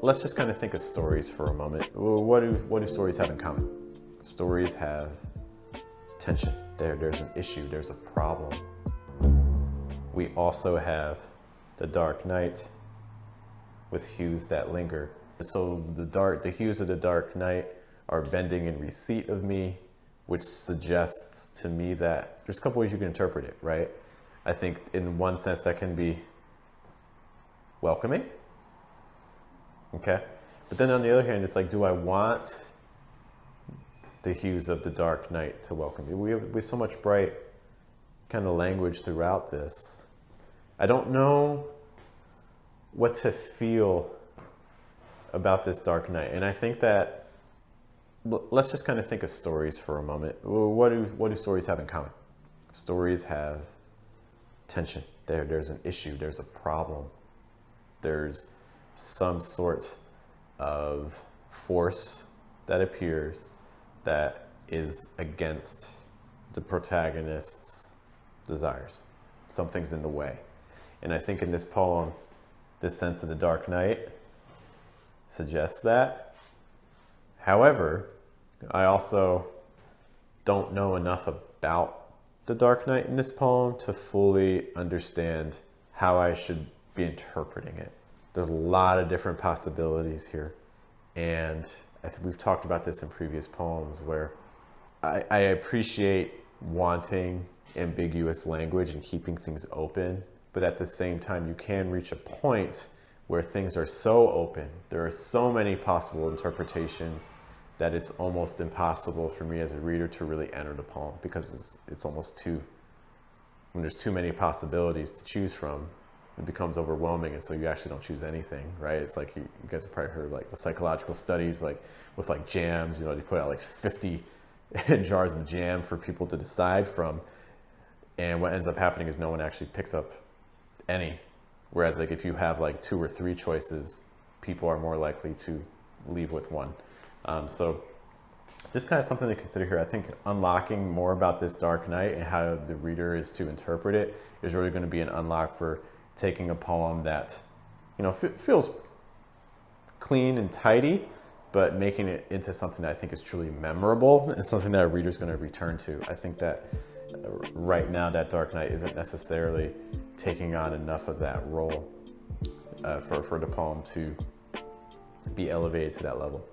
let's just kind of think of stories for a moment. What do stories have in common? Stories have tension. There's an issue, there's a problem. We also have the dark night with hues that linger. So the hues of the dark night are bending in receipt of me, which suggests to me that there's a couple ways you can interpret it, right? I think in one sense that can be welcoming, okay? But then on the other hand, it's like, do I want the hues of the dark night to welcome me? We have so much bright kind of language throughout this. I don't know what to feel about this dark night. And I think that, let's just kind of think of stories for a moment. What do stories have in common? Stories have tension. There's an issue, there's a problem. There's some sort of force that appears that is against the protagonist's desires. Something's in the way. And I think in this poem, this sense of the dark night suggests that. However, I also don't know enough about the dark night in this poem to fully understand how I should be interpreting it. There's a lot of different possibilities here. And I think we've talked about this in previous poems where I appreciate wanting ambiguous language and keeping things open. But at the same time, you can reach a point where things are so open, there are so many possible interpretations that it's almost impossible for me as a reader to really enter the poem, because it's almost when there's too many possibilities to choose from, it becomes overwhelming, and so you actually don't choose anything, right? It's like you guys have probably heard like the psychological studies, like with like jams, they put out like 50 jars of jam for people to decide from, and what ends up happening is no one actually picks up any. Whereas like if you have like 2 or 3 choices, people are more likely to leave with one. So just kind of something to consider here. I think unlocking more about this dark night and how the reader is to interpret it is really going to be an unlock for taking a poem that, feels clean and tidy, but making it into something that I think is truly memorable and something that a reader is going to return to. I think that right now that dark night isn't necessarily taking on enough of that role for the poem to be elevated to that level.